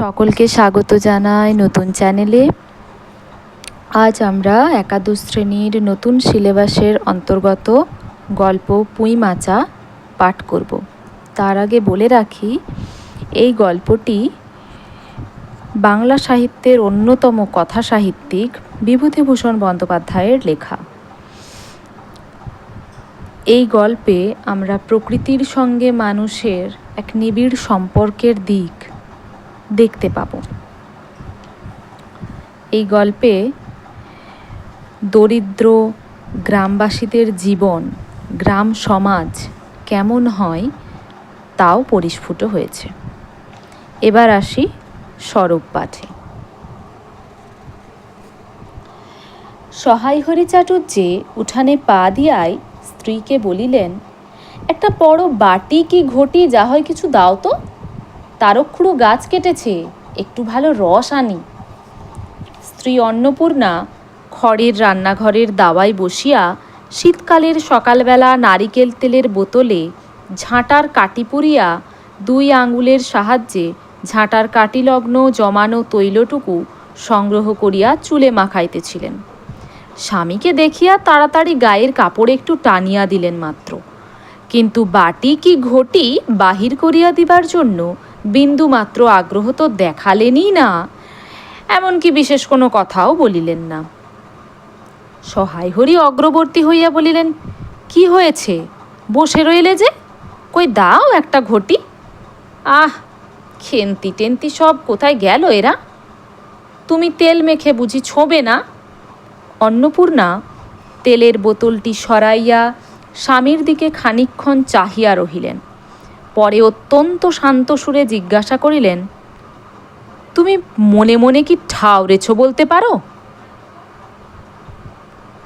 সকলকে স্বাগত জানাই নতুন চ্যানেলে। আজ আমরা একাদশ শ্রেণীর নতুন সিলেবাসের অন্তর্গত গল্প পুঁই মাচা পাঠ করব। তার আগে বলে রাখি, এই গল্পটি বাংলা সাহিত্যের অন্যতম কথা সাহিত্যিক বিভূতিভূষণ বন্দ্যোপাধ্যায়ের লেখা। এই গল্পে আমরা প্রকৃতির সঙ্গে মানুষের এক নিবিড় সম্পর্কের দিক দেখতে পাব। এই গল্পে দরিদ্র গ্রামবাসীদের জীবন, গ্রাম সমাজ কেমন হয় তাও পরিস্ফুট হয়েছে। এবার আসি সরব পাঠে। সহায় হরি চাটুর্যে উঠানে পা দিয়াই স্ত্রীকে বলিলেন, একটা বড় বাটি কি ঘটি যা হয় কিছু দাও তো, তারক্ষুড়ো গাছ কেটেছে, একটু ভালো রস আনি। স্ত্রী অন্নপূর্ণা খড়ের রান্নাঘরের দাওয়ায় বসিয়া শীতকালের সকালবেলা নারিকেল তেলের বোতলে ঝাঁটার কাটি পুরিয়া 2 আঙুলের সাহায্যে ঝাঁটার কাটিলগ্ন জমানো তৈলটুকু সংগ্রহ করিয়া চুলে মাখাইতেছিলেন। স্বামীকে দেখিয়া তাড়াতাড়ি গায়ের কাপড় একটু টানিয়া দিলেন মাত্র, কিন্তু বাটি কি ঘটি বাহির করিয়া দিবার জন্য বিন্দু মাত্র আগ্রহ তো দেখালেনই না, এমনকি বিশেষ কোনো কথাও বলিলেন না। সহায় হরি অগ্রবর্তী হইয়া বলিলেন, কি হয়েছে, বসে রইলে যে, কই দাও একটা ঘটি। আহ, খেন্তি টেন্তি সব কোথায় গেল এরা, তুমি তেল মেখে বুঝি ছোঁবে না? অন্নপূর্ণা তেলের বোতলটি সরাইয়া স্বামীর দিকে খানিকক্ষণ চাহিয়া রহিলেন। পরে অত্যন্ত শান্ত সুরে জিজ্ঞাসা করিলেন, তুমি মনে মনে কি ঠাউরেছ বলতে পারো?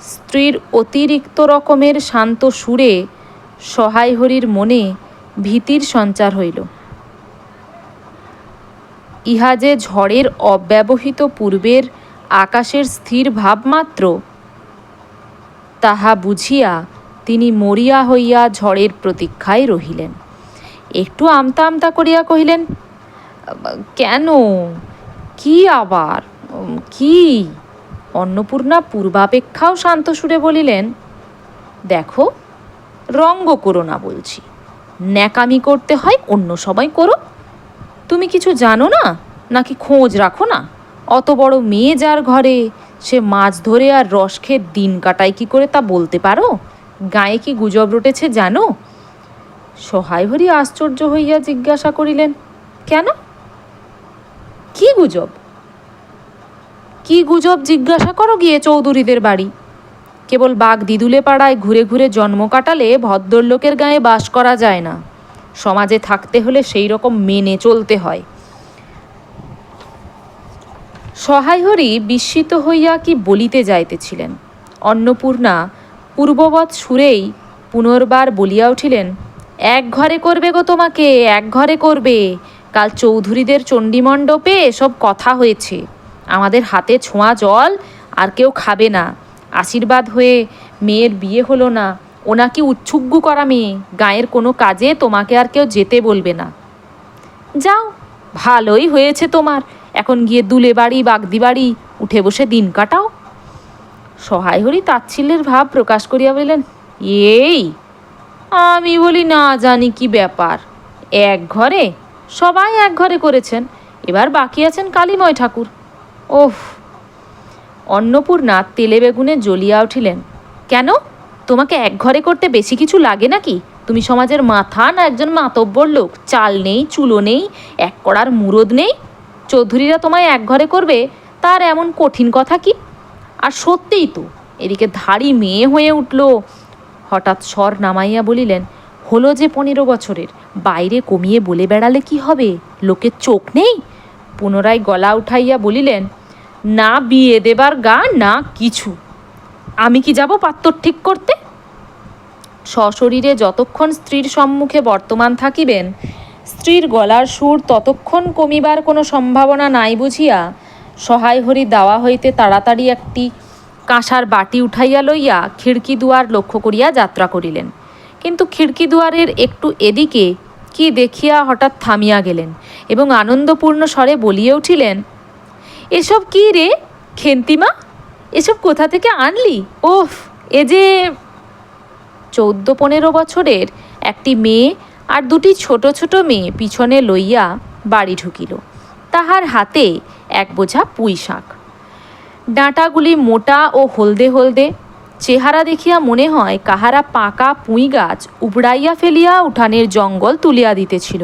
স্ত্রীর অতিরিক্ত রকমের শান্ত সুরে সহায় হরির মনে ভীতির সঞ্চার হইল। ইহা যে ঝড়ের অব্যবহিত পূর্বের আকাশের স্থির ভাবমাত্র, তাহা বুঝিয়া তিনি মরিয়া হইয়া ঝড়ের প্রতীক্ষায় রহিলেন। একটু আমতা আমতা করিয়া কহিলেন, কেন, কি আবার, কি? অন্নপূর্ণা পূর্বাপেক্ষাও শান্ত সুরে বলিলেন, দেখো, রঙ্গ করো না বলছি, ন্যাকামি করতে হয় অন্য সময় করো। তুমি কিছু জানো না, নাকি খোঁজ রাখো না? অত বড় মেয়ে যার ঘরে, সে মাছ ধরে আর রস খেয়ে দিন কাটায় কি করে তা বলতে পারো? গায়ে কি গুজব রটেছে জানো? সহায় হরি আশ্চর্য হইয়া জিজ্ঞাসা করিলেন, কেন, কি গুজব? কি গুজব জিজ্ঞাসা করো গিয়ে চৌধুরীদের বাড়ি। কেবল বাঘ দিদুলে পাড়ায় ঘুরে ঘুরে জন্ম কাটালে ভদ্রলোকের গায়ে বাস করা যায় না, সমাজে থাকতে হলে সেই রকম মেনে চলতে হয়। সহায় হরি বিস্মিত হইয়া কি বলিতে যাইতেছিলেন। অন্নপূর্ণা পূর্ববৎ সুরেই পুনর্বার বলিয়া উঠিলেন, এক ঘরে করবে গো তোমাকে, এক ঘরে করবে। কাল চৌধুরীদের চণ্ডীমণ্ডপে এসব কথা হয়েছে। আমাদের হাতে ছোঁয়া জল আর কেউ খাবে না। আশীর্বাদ হয়ে মেয়ের বিয়ে হলো না, ও নাকি উচ্ছুগ্গু করা মেয়ে, গায়ের কোনো কাজে তোমাকে আর কেউ যেতে বলবে না। যাও, ভালোই হয়েছে তোমার, এখন গিয়ে দুলে বাড়ি বাগদি বাড়ি উঠে বসে দিন কাটাও। সহায় হরি তাচ্ছিল্যের ভাব প্রকাশ করিয়া বলিলেন, এই আমি বলি না জানি কি ব্যাপার, এক ঘরে, সবাই এক ঘরে করেছেন, এবার বাকি আছেন কালীময় ঠাকুর। ওহ! অন্নপূর্ণা তেলে বেগুনে জ্বলিয়া উঠিলেন, কেন, তোমাকে এক ঘরে করতে বেশি কিছু লাগে নাকি? তুমি সমাজের মাথা না একজন মাতব্বর লোক? চাল নেই, চুলো নেই, এক কড়ার মুরদ নেই, চৌধুরীরা তোমায় এক ঘরে করবে তার এমন কঠিন কথা কি? আর সত্যিই তো, এদিকে ধাড়ি মেয়ে হয়ে উঠল। হঠাৎ স্বর নামাইয়া বলিলেন, হলো যে 15 বছরের, বাইরে কমিয়ে বলে বেড়ালে কি হবে, লোকের চোখ নেই? পুনরায় গলা উঠাইয়া বলিলেন, না বিয়ে দেবার গা না কিছু, আমি কি যাব পাত্তর ঠিক করতে? সশরীরে যতক্ষণ স্ত্রীর সম্মুখে বর্তমান থাকিবেন, স্ত্রীর গলার সুর ততক্ষণ কমিবার কোনো সম্ভাবনা নাই বুঝিয়া সহায় হরি দাওয়া হইতে তাড়াতাড়ি একটি কাঁসার বাটি উঠাইয়া লইয়া খিড়কি দুয়ার লক্ষ্য করিয়া যাত্রা করিলেন। কিন্তু খিড়কি দুয়ারের একটু এদিকে কি দেখিয়া হঠাৎ থামিয়া গেলেন এবং আনন্দপূর্ণ স্বরে বলিয়া উঠিলেন, এসব কি রে খেন্তিমা, এসব কোথা থেকে আনলি? ওফ, এ যে 14-15 বছরের একটি মেয়ে আর দুটি ছোট ছোট মেয়ে পিছনে লইয়া বাড়ি ঢুকিল। তাহার হাতে এক বোঝা পুঁই শাক। ডাঁটাগুলি মোটা ও হলদে হলদে, চেহারা দেখিয়া মনে হয় কাহারা পাকা পুঁই গাছ উবড়াইয়া ফেলিয়া উঠানের জঙ্গল তুলিয়া দিতেছিল।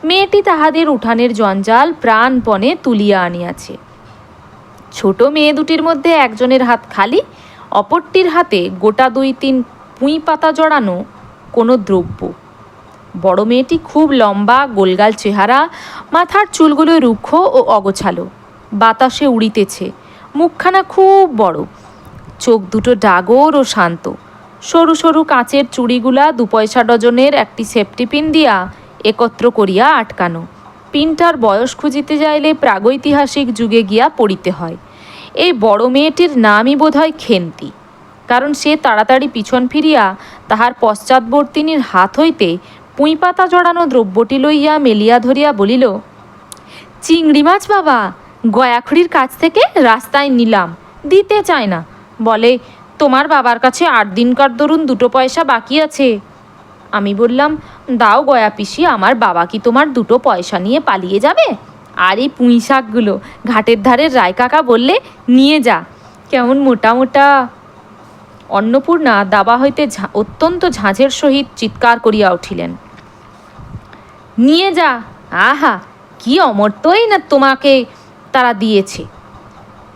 মেয়েটি তাহাদের উঠানের জঞ্জাল প্রাণপণে তুলিয়া আনিয়াছে। ছোট মেয়ে দুটির মধ্যে একজনের হাত খালি, অপরটির হাতে গোটা 2-3 পুঁই পাতা জড়ানো কোনো দ্রব্য। বড় মেয়েটি খুব লম্বা, গোলগাল চেহারা, মাথার চুলগুলো রুক্ষ ও অগোছালো, বাতাসে উড়িতেছে। মুখখানা খুব বড়, চোখ দুটো ডাগর ও শান্ত। সরু সরু কাঁচের চুড়িগুলা 2 পয়সা ডজনের একটি সেফটি পিন দিয়া একত্র করিয়া আটকানো। পিনটার বয়স খুঁজিতে যাইলে প্রাগৈতিহাসিক যুগে গিয়া পড়িতে হয়। এই বড় মেয়েটির নামই বোধহয় খেন্তি, কারণ সে তাড়াতাড়ি পিছন ফিরিয়া তাহার পশ্চাৎবর্তিনীর হাত হইতে পুঁই পাতা জড়ানো দ্রব্যটি লইয়া মেলিয়া ধরিয়া বলিল, চিংড়ি মাছ বাবা, গয়াখুড়ির কাছ থেকে রাস্তায় নিলাম, দিতে চায় না, বলে তোমার বাবার কাছে 8 দিনকার দরুন 2 পয়সা বাকি আছে। আমি বললাম, দাও গয়া পিসি, আমার বাবা কি তোমার 2 পয়সা নিয়ে পালিয়ে যাবে? আর এই পুঁই শাকগুলো ঘাটের ধারের রায় কাকা বললে নিয়ে যা, কেমন মোটা মোটা। অন্নপূর্ণা দাবা হইতে অত্যন্ত ঝাঁঝের সহিত চিৎকার করিয়া উঠিলেন, নিয়ে যা! আহা, কি অমর্ত্যই না তোমাকে তারা দিয়েছে।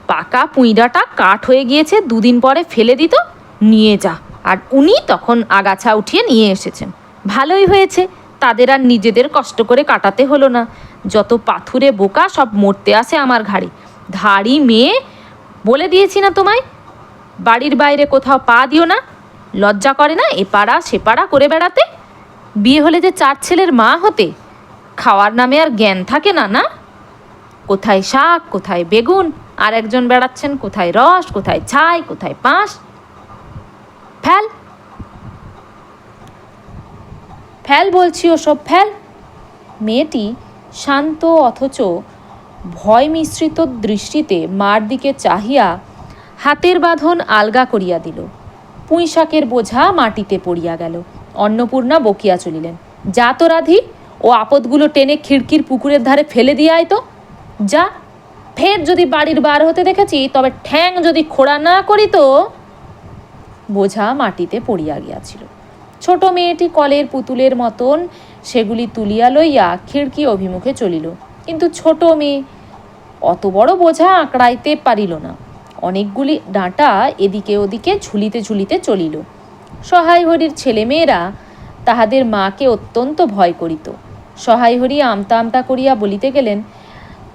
পাকা পুঁইডাটা কাঠ হয়ে গিয়েছে, 2 দিন পরে ফেলে দিত, নিয়ে যা। আর উনি তখন আগাছা উঠিয়ে নিয়ে এসেছেন। ভালোই হয়েছে, তাদের আর নিজেদের কষ্ট করে কাটাতে হলো না। যত পাথুরে বোকা সব মরতে আসে আমার ঘাড়ে। ধাড়ি মেয়ে, বলে দিয়েছি না তোমায়, বাড়ির বাইরে কোথাও পা দিও না। লজ্জা করে না এ পাড়া সে পাড়া করে বেড়াতে? বিয়ে হলে যে 4 ছেলের মা হতে, খাওয়ার নামে আর জ্ঞান থাকে না, না? কোথায় শাক, কোথায় বেগুন, আর একজন বেড়াচ্ছেন কোথায় রস, কোথায় ছাই, কোথায় পাঁশ। ফেল ফেল বলছি, ওসব ফেল। মেয়েটি শান্ত অথচ ভয় মিশ্রিত দৃষ্টিতে মার দিকে চাহিয়া হাতের বাঁধন আলগা করিয়া দিল। পুঁই শাকের বোঝা মাটিতে পড়িয়া গেল। অন্নপূর্ণা বকিয়া চলিলেন, যা তো রাধি, ও আপদগুলো টেনে খিড়কির পুকুরের ধারে ফেলে দিয়ে আয় তো, যা। ফের যদি বাড়ির বার হতে দেখেছি, তবে ঠ্যাং যদি খোড়া না করি তো। বোঝা মাটিতে পড়িয়া গিয়াছিল। ছোট মেয়েটি কলের পুতুলের মতন সেগুলি তুলিয়া লইয়া খিড়কি অভিমুখে চলিল। কিন্তু ছোট মেয়ে অত বড় বোঝা আঁকড়াইতে পারিল না। অনেকগুলি ডাঁটা এদিকে ওদিকে ঝুলিতে ঝুলিতে চলিল। সহায় হরির ছেলেমেয়েরা তাহাদের মাকে অত্যন্ত ভয় করিত। সহায় হরি আমতা আমতা করিয়া বলিতে গেলেন,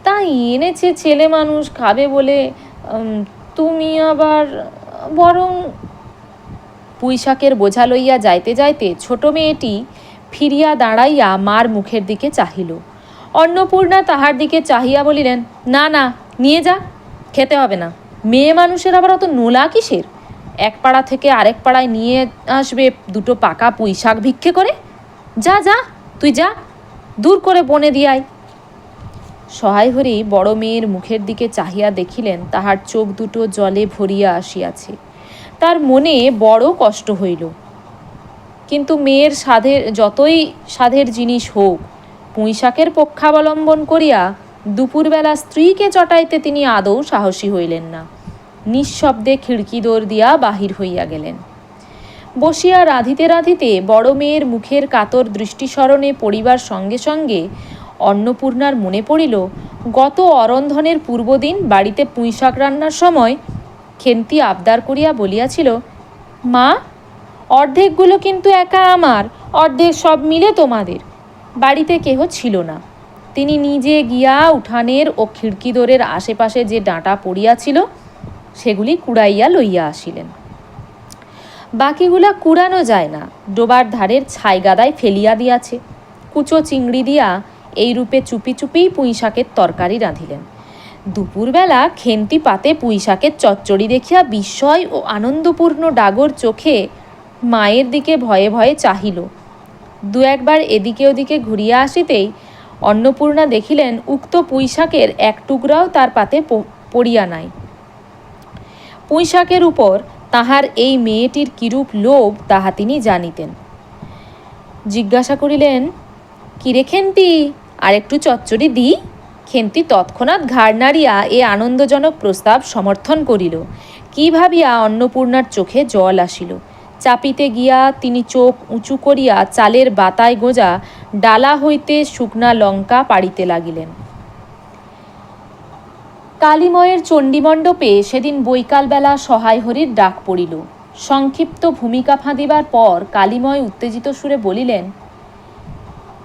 তাই এনেছে ছেলে মানুষ খাবে বলে, তুমি আবার বরং। পুঁই শাকের বোঝা লইয়া যাইতে যাইতে ছোট মেয়েটি ফিরিয়া দাঁড়াইয়া মার মুখের দিকে চাহিল। অন্নপূর্ণা তাহার দিকে চাহিয়া বলিলেন, না না, নিয়ে যা, খেতে হবে না। মেয়ে মানুষের আবার অত নোলা কিসের? এক পাড়া থেকে আরেক পাড়ায় নিয়ে আসবে 2 পাকা পুঁই শাক ভিক্ষে করে। যা যা, তুই যা, দূর করে বনে দিয়াই। সহায় হরি বড় মেয়ের মুখের দিকে চাহিয়া দেখিলেন তাহার চোখ দুটো জলে ভরিয়া আসিয়াছে। তার মনে বড় কষ্ট হইল। কিন্তু মেয়ের যতই সাধের জিনিস হোক, পুঁই শাকের পক্ষাবলম্বন করিয়া দুপুরবেলা স্ত্রীকে চটাইতে তিনি আদৌ সাহসী হইলেন না। নিঃশব্দে খিড়কি দোর দিয়া বাহির হইয়া গেলেন। বসিয়া রাঁধিতে রাঁধিতে বড় মেয়ের মুখের কাতর দৃষ্টিস্মরণে পড়িবার সঙ্গে সঙ্গে অন্নপূর্ণার মনে পড়িল, গত অরন্ধনের পূর্বদিন বাড়িতে পুঁই শাক রান্নার সময় খেন্তি আবদার করিয়া বলিয়াছিল, মা, অর্ধেকগুলো কিন্তু একা আমার, অর্ধেক সব মিলে তোমাদের। বাড়িতে কেহ ছিল না। তিনি নিজে গিয়া উঠানের ও খিড়কি দোরের আশেপাশে যে ডাঁটা পড়িয়াছিল সেগুলি কুড়াইয়া লইয়া আসিলেন। বাকিগুলা কুড়ানো যায় না, ডোবার ধারের ছাই গাদায় ফেলিয়া দিয়াছে। কুচো চিংড়ি দিয়া এই রূপে চুপি চুপি পুঁই শাকের তরকারি রাঁধিলেন। দুপুরবেলা খেন্তি পাতে পুঁই শাকের চচ্চড়ি দেখিয়া বিস্ময় ও আনন্দপূর্ণ ডাগর চোখে মায়ের দিকে ভয়ে ভয়ে চাহিল। দু একবার এদিকে ওদিকে ঘুরিয়া আসিতেই অন্নপূর্ণা দেখিলেন উক্ত পুঁইশাকের এক টুকরাও তার পাতে পড়িয়া নাই। পুঁইশাকের উপর তাহার এই মেয়েটির কিরূপ লোভ তাহা তিনি জানিতেন। জিজ্ঞাসা করিলেন, কিরে খেন্তি, আর একটু চচ্চড়ি দিই? খেন্তি তৎক্ষণাৎ ঘাড় নাড়িয়া এ আনন্দজনক প্রস্তাব সমর্থন করিল। কি ভাবিয়া অন্নপূর্ণার চোখে জল আসিল। চাপিতে গিয়া তিনি চোখ উঁচু করিয়া চালের বাতায় গোজা ডালা হইতে শুকনা লঙ্কা পাড়িতে লাগিলেন। কালীময়ের চণ্ডীমণ্ডপে সেদিন বৈকালবেলা সহায় হরির ডাক পড়িল। সংক্ষিপ্ত ভূমিকা ফাঁদিবার পর কালীময় উত্তেজিত সুরে বলিলেন,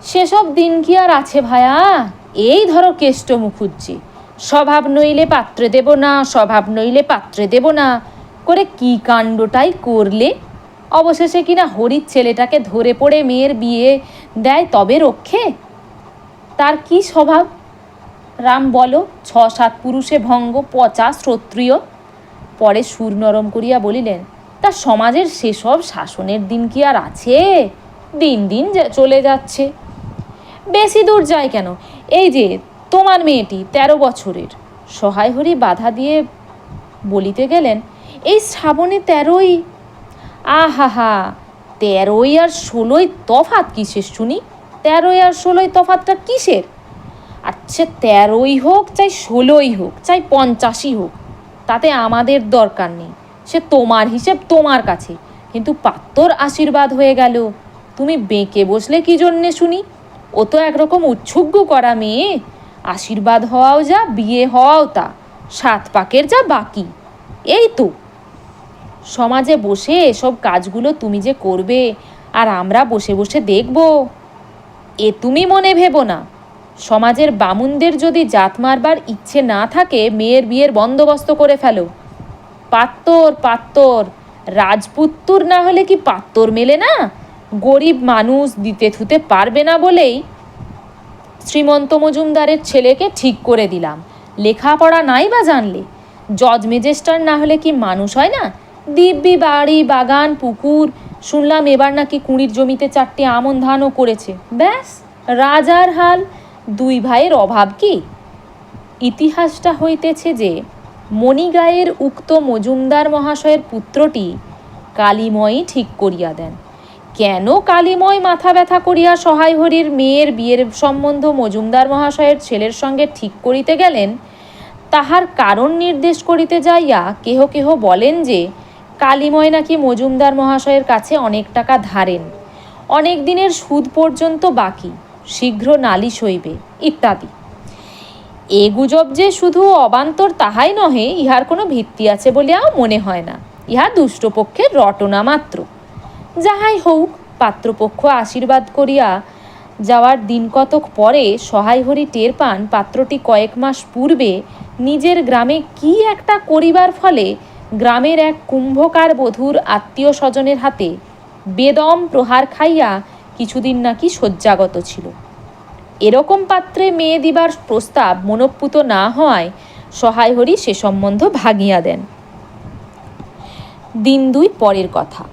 সেসব দিন কি আর আছে ভায়া? এই ধরো কেষ্ট মুখুজ্জি, স্বভাব নইলে পাত্রে দেব না, স্বভাব নইলে পাত্রে দেব না করে কি কাণ্ডটাই করলে। অবশেষে কিনা হরির ছেলেটাকে ধরে পড়ে মেয়ের বিয়ে দেয় তবে রক্ষে। তার কি স্বভাব রাম বলো? 6-7 পুরুষে ভঙ্গ, পচা শ্রোত্রিয়। পরে সুর নরম করিয়া বলিলেন, তা সমাজের সেসব শাসনের দিন কি আর আছে? দিন দিন চলে যাচ্ছে। বেশি দূর যায় কেন? এই যে তোমার মেয়েটি 13 বছরের। সহায় হরি বাধা দিয়ে বলিতে গেলেন, এই শ্রাবণে 13ই। আহা, 13ই আর 16ই তফাৎ কিসের শুনি? 13ই আর 16ই তফাৎটা কিসের? আচ্ছা 13ই হোক, চাই 16ই হোক, চাই 50ই হোক, তাতে আমাদের দরকার নেই। সে তোমার হিসেব তোমার কাছে, কিন্তু পাত্তর আশীর্বাদ হয়ে গেল। তুমি বেঁকে বসলে কি জন্যে শুনি? ও তো একরকম উচ্ছুগ্য করা মেয়ে। আশীর্বাদ হওয়াও যা, বিয়ে হওয়াও তা, 7 পাকের যা বাকি। এই তো সমাজে বসে এসব কাজগুলো তুমি যে করবে আর আমরা বসে বসে দেখব, এ তুমি মনে ভেবো না। সমাজের বামুনদের যদি জাত মারবার ইচ্ছে না থাকে, মেয়ের বিয়ের বন্দোবস্ত করে ফেলো। পাত্তর রাজপুত্তুর না হলে কি পাত্তর মেলে না? গরিব মানুষ দিতে থুতে পারবে না বলেই শ্রীমন্ত মজুমদারের ছেলেকে ঠিক করে দিলাম। লেখাপড়া নাই বা জানলে, জজ ম্যাজিস্ট্রেট না হলে কি মানুষ হয় না? দিব্যি বাড়ি, বাগান, পুকুর, শুনলাম এবার নাকি কুঁড়ির জমিতে 4টি আমন ধানও করেছে। ব্যাস রাজার হাল। 2 ভাইয়ের অভাব কি? ইতিহাসটা হইতেছে যে মণিগায়ের উক্ত মজুমদার মহাশয়ের পুত্রটি কালীময়ই ঠিক করিয়া দেন। কেন কালীময় মাথা ব্যথা করিয়া সহায় হরির মেয়ের বিয়ের সম্বন্ধ মজুমদার মহাশয়ের ছেলের সঙ্গে ঠিক করিতে গেলেন, তাহার কারণ নির্দেশ করিতে যাইয়া কেহ কেহ বলেন যে কালীময় নাকি মজুমদার মহাশয়ের কাছে অনেক টাকা ধারেন, অনেক দিনের সুদ পর্যন্ত বাকি, শীঘ্র নালিশ হইবে ইত্যাদি। এ গুজব যে শুধু অবান্তর তাহাই নহে, ইহার কোনো ভিত্তি আছে বলিয়াও মনে হয় না। ইহা দুষ্টপক্ষের রটনা মাত্র। যাহাই হউক, পাত্রপক্ষ আশীর্বাদ করিয়া যাওয়ার দিন কতক পরে সহায় হরি টের পান পাত্রটি কয়েক মাস পূর্বে নিজের গ্রামে কি একটা করিবার ফলে গ্রামের এক কুম্ভকার বধূর আত্মীয় স্বজনের হাতে বেদম প্রহার খাইয়া কিছুদিন নাকি শয্যাগত ছিল। এরকম পাত্রে মেয়ে দিবার প্রস্তাব মনঃপূত না হওয়ায় সহায় হরি সে সম্বন্ধ ভাঙিয়া দেন। দিন 2 পরের কথা।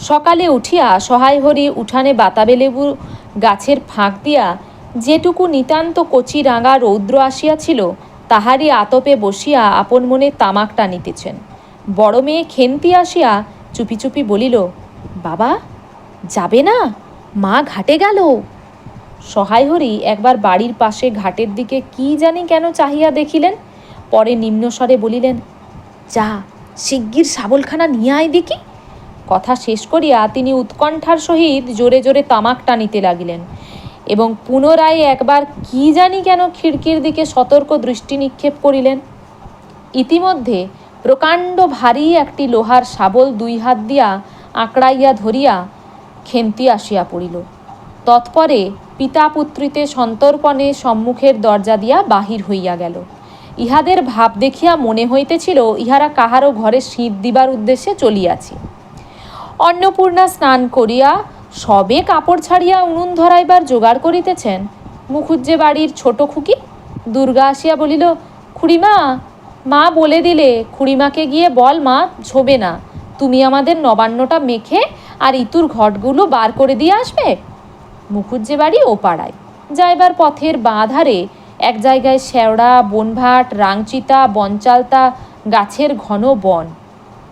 সকালে উঠিয়া সহায় হরি উঠানে বাতাবে লেবু গাছের ফাঁক দিয়া যেটুকু নিতান্ত কচি রাঙা রৌদ্র আসিয়াছিল, তাহারই আতপে বসিয়া আপন মনে তামাক টানিতেছেন। বড় মেয়ে খেন্তি আসিয়া চুপি চুপি বলিল, বাবা যাবে না? মা ঘাটে গেল। সহায় হরি একবার বাড়ির পাশে ঘাটের দিকে কি জানি কেন চাহিয়া দেখিলেন, পরে নিম্নস্বরে বলিলেন, যা শিগগির শাবলখানা নিয়ে আয় দেখি। কথা শেষ করিয়া তিনি উৎকণ্ঠার সহিত জোরে জোরে তামাক টানিতে লাগিলেন এবং পুনরায় একবার কি জানি কেন খিড়কির দিকে সতর্ক দৃষ্টি নিক্ষেপ করিলেন। ইতিমধ্যে প্রকাণ্ড ভারী একটি লোহার শাবল 2 হাত দিয়া আঁকড়াইয়া ধরিয়া খেন্তি আসিয়া পড়িল। তৎপরে পিতা পুত্রীতে সন্তর্পণে সম্মুখের দরজা দিয়া বাহির হইয়া গেল। ইহাদের ভাব দেখিয়া মনে হইতেছিল ইহারা কাহারও ঘরে শীত দিবার উদ্দেশ্যে চলিয়াছে। অন্নপূর্ণা স্নান করিয়া সবে কাপড় ছাড়িয়া উনুন ধরাইবার জোগাড় করিতেছেন, মুখুজ্জে বাড়ির ছোট খুকি দুর্গা আসিয়া বলিল, খুড়িমা, মা বলে দিলে খুড়িমাকে গিয়ে বল মা ছোবে না, তুমি আমাদের নবান্নটা মেখে আর ইতুর ঘটগুলো বার করে দিয়ে আসবে। মুখুজ্জে বাড়ি ও পাড়ায়। যাইবার পথের বাঁ ধারে এক জায়গায় শেওড়া, বনভাট, রাংচিতা, বনচালতা গাছের ঘন বন।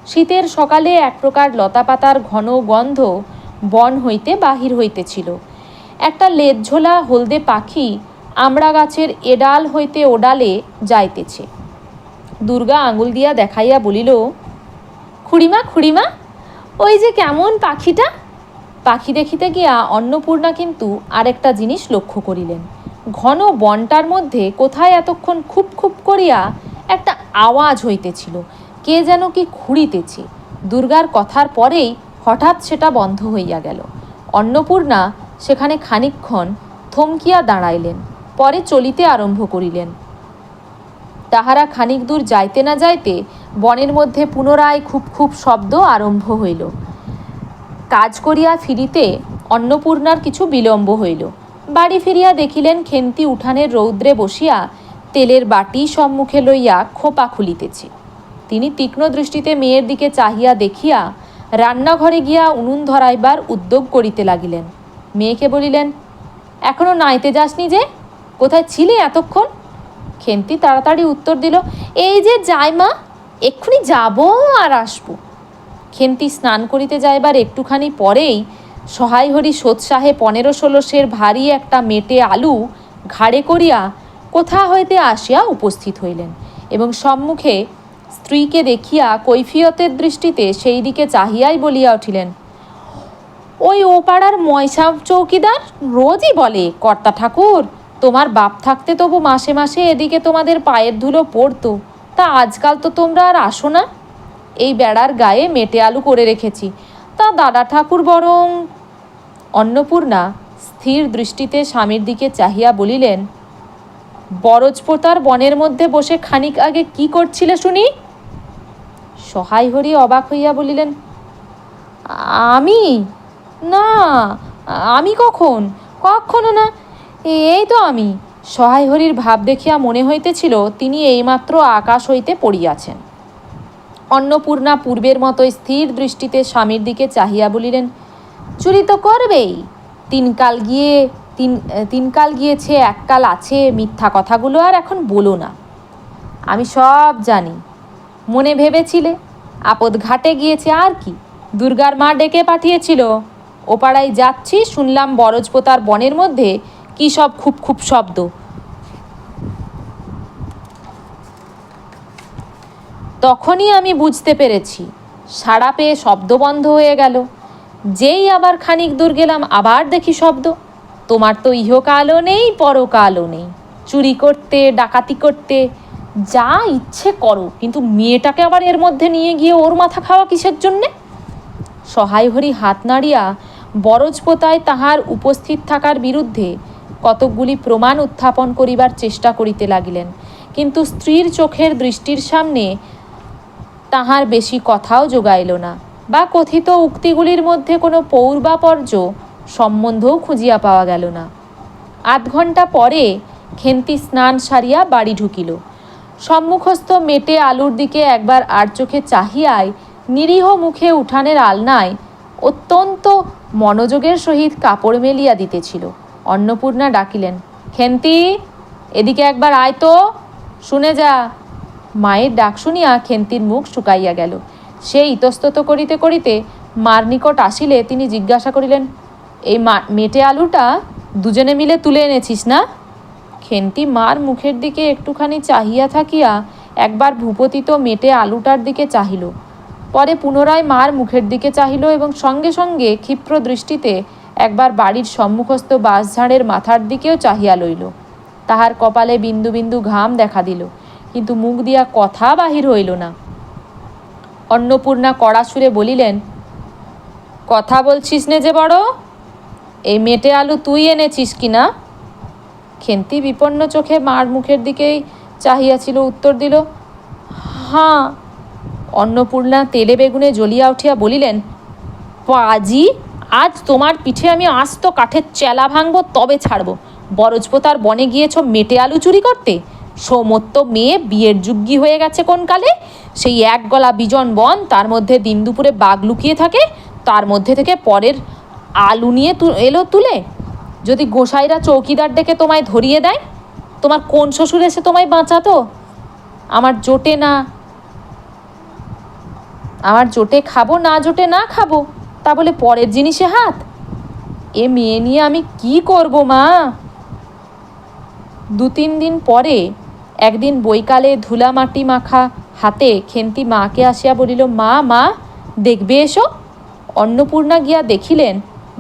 শীতের সকালে এক প্রকার লতাপাতার ঘন গন্ধ বন হইতে বাহির হইতেছিল। একটা লেজঝোলা হলদে পাখি আমড়া গাছের এডাল হইতে ওডালে যাইতেছে। দুর্গা আঙুল দিয়া দেখাইয়া বলিল, খুড়িমা, খুড়িমা, ওই যে কেমন পাখিটা। পাখি দেখিতে গিয়া অন্নপূর্ণা কিন্তু আরেকটা জিনিস লক্ষ্য করিলেন। ঘন বনটার মধ্যে কোথায় এতক্ষণ খুব খুব করিয়া একটা আওয়াজ হইতেছিল, কে যেন কি খুঁড়িতেছে। দুর্গার কথার পরেই হঠাৎ সেটা বন্ধ হইয়া গেল। অন্নপূর্ণা সেখানে খানিকক্ষণ থমকিয়া দাঁড়াইলেন, পরে চলিতে আরম্ভ করিলেন। তাহারা খানিক দূর যাইতে না যাইতে বনের মধ্যে পুনরায় খুব খুব শব্দ আরম্ভ হইল। কাজ করিয়া ফিরিতে অন্নপূর্ণার কিছু বিলম্ব হইল। বাড়ি ফিরিয়া দেখিলেন খেন্তি উঠানের রৌদ্রে বসিয়া তেলের বাটি সম্মুখে লইয়া খোপা খুলিতেছে। তিনি তীক্ষ্ণ দৃষ্টিতে মেয়ের দিকে চাহিয়া দেখিয়া রান্নাঘরে গিয়া উনুন ধরাইবার উদ্যোগ করিতে লাগিলেন। মেয়েকে বলিলেন, এখনো নাইতে যাসনি যে, কোথায় ছিলে এতক্ষণ? খেন্তি তাড়াতাড়ি উত্তর দিল, এই যে যাই মা, এক্ষুনি যাব আর আসবো। খেন্তি স্নান করিতে যাইবার একটুখানি পরেই সহায় হরি সোৎসাহে 15-16 সের ভারী একটা মেটে আলু ঘাড়ে করিয়া কোথা হইতে আসিয়া উপস্থিত হইলেন এবং সম্মুখে স্ত্রীকে দেখিয়া কৈফিয়তের দৃষ্টিতে সেই দিকে চাহিয়াই বলিয়া উঠিলেন, ওই ও পাড়ার ময়সা চৌকিদার রোজই বলে, কর্তা ঠাকুর, তোমার বাপ থাকতে তবু মাসে মাসে এদিকে তোমাদের পায়ের ধুলো পড়তো, তা আজকাল তো তোমরা আর আসো না। এই বেড়ার গায়ে মেটে আলু করে রেখেছি, তা দাদা ঠাকুর বরং। অন্নপূর্ণা স্থির দৃষ্টিতে স্বামীর দিকে চাহিয়া বলিলেন, বরজপোতার বনের মধ্যে বসে খানিক আগে কি করছিলে শুনি? সহায় হরি অবাক হইয়া বলিলেন, আমি? না, আমি কখন? কখনো না, এই তো আমি। সহায় হরির ভাব দেখিয়া মনে হইতেছিল তিনি এইমাত্র আকাশ হইতে পড়িয়াছেন। অন্নপূর্ণা পূর্বের মতোই স্থির দৃষ্টিতে স্বামীর দিকে চাহিয়া বলিলেন, চুরি তো করবেই। তিনকাল গিয়েছে, এককাল আছে, মিথ্যা কথাগুলো আর এখন বলো না। আমি সব জানি। মনে ভেবেছিলে আপদ ঘাটে গিয়েছে, আর কি। দুর্গার মা ডেকে পাঠিয়েছিল। ও পাড়ায় যাচ্ছি, শুনলাম বরজপোতার বনের মধ্যে কি সব খুব খুব শব্দ। তখনই আমি বুঝতে পেরেছি, সাড়া পেয়ে শব্দ বন্ধ হয়ে গেল। যেই আবার খানিক দূর গেলাম, আবার দেখি শব্দ। তোমার তো ইহকালও নেই, পরকালও নেই। চুরি করতে, ডাকাতি করতে যা ইচ্ছে করো, কিন্তু মেয়েটাকে আবার এর মধ্যে নিয়ে গিয়ে ওর মাথা খাওয়া কিসের জন্যে? সহায় হরি হাত নাড়িয়া বরজপোতায় তাহার উপস্থিত থাকার বিরুদ্ধে কতকগুলি প্রমাণ উত্থাপন করিবার চেষ্টা করিতে লাগিলেন, কিন্তু স্ত্রীর চোখের দৃষ্টির সামনে তাহার বেশি কথাও জোগাইল না, বা কথিত উক্তিগুলির মধ্যে কোনো পৌর্বাপর্য সম্বন্ধও খুঁজিয়া পাওয়া গেল না। আধ ঘণ্টা পরে খেন্তি স্নান সারিয়া বাড়ি ঢুকিল। সম্মুখস্থ মেটে আলুর দিকে একবার আর চোখে চাহিয়াই নিরীহ মুখে উঠানের আলনায় অত্যন্ত মনোযোগের সহিত কাপড় মেলিয়া দিতেছিল। অন্নপূর্ণা ডাকিলেন, খেন্তি, এদিকে একবার আয় তো, শুনে যা। মায়ের ডাক শুনিয়া খেন্তির মুখ শুকাইয়া গেল। সে ইতস্তত করিতে করিতে মার নিকট আসিলে তিনি জিজ্ঞাসা করিলেন, এই মেটে আলুটা দুজনে মিলে তুলে এনেছিস না? খেন্তি মার মুখের দিকে একটুখানি চাহিয়া থাকিয়া একবার ভূপতিত মেটে আলুটার দিকে চাহিল, পরে পুনরায় মার মুখের দিকে চাহিল এবং সঙ্গে সঙ্গে ক্ষিপ্র দৃষ্টিতে একবার বাড়ির সম্মুখস্থ বাঁশঝাড়ের মাথার দিকেও চাহিয়া লইল। তাহার কপালে বিন্দু বিন্দু ঘাম দেখা দিল, কিন্তু মুখ দিয়া কথা বাহির হইল না। অন্নপূর্ণা কড়া সুরে বলিলেন, কথা বলছিস নে যে বড়, এই মেটে আলু তুই এনেছিস কি না? খেন্তি বিপন্ন চোখে মার মুখের দিকেই চাহিয়াছিল, উত্তর দিল, হাঁ। অন্নপূর্ণা তেলে বেগুনে জ্বলিয়া উঠিয়া বলিলেন, পাজি, আজ তোমার পিঠে আমি আস্ত কাঠের চেলা ভাঙবো, তবে ছাড়বো। বরজপোতার বনে গিয়েছ মেটে আলু চুরি করতে? সৌমত্য মেয়ে বিয়ের যোগ্যী হয়ে গেছে কোন কালে। সেই এক গলা বিজন বন, তার মধ্যে দিন দুপুরে বাঘ লুকিয়ে থাকে, তার মধ্যে থেকে পরের আলু নিয়ে এলো তুলে। যদি গোসাইরা চৌকিদার ডেকে তোমায় ধরিয়ে দেয়, তোমার কোন শ্বশুর এসে তোমায় বাঁচাতো? আমার জোটে খাবো, না জোটে না খাবো, তা বলে পরের জিনিসে হাত? এ মেয়ে নিয়ে আমি কি করব মা? 2-3 দিন পরে একদিন বৈকালে ধুলা মাটি মাখা হাতে খেন্তি মাকে আসিয়া বলিল, মা মা দেখবে এসো। অন্নপূর্ণা গিয়া দেখিলেন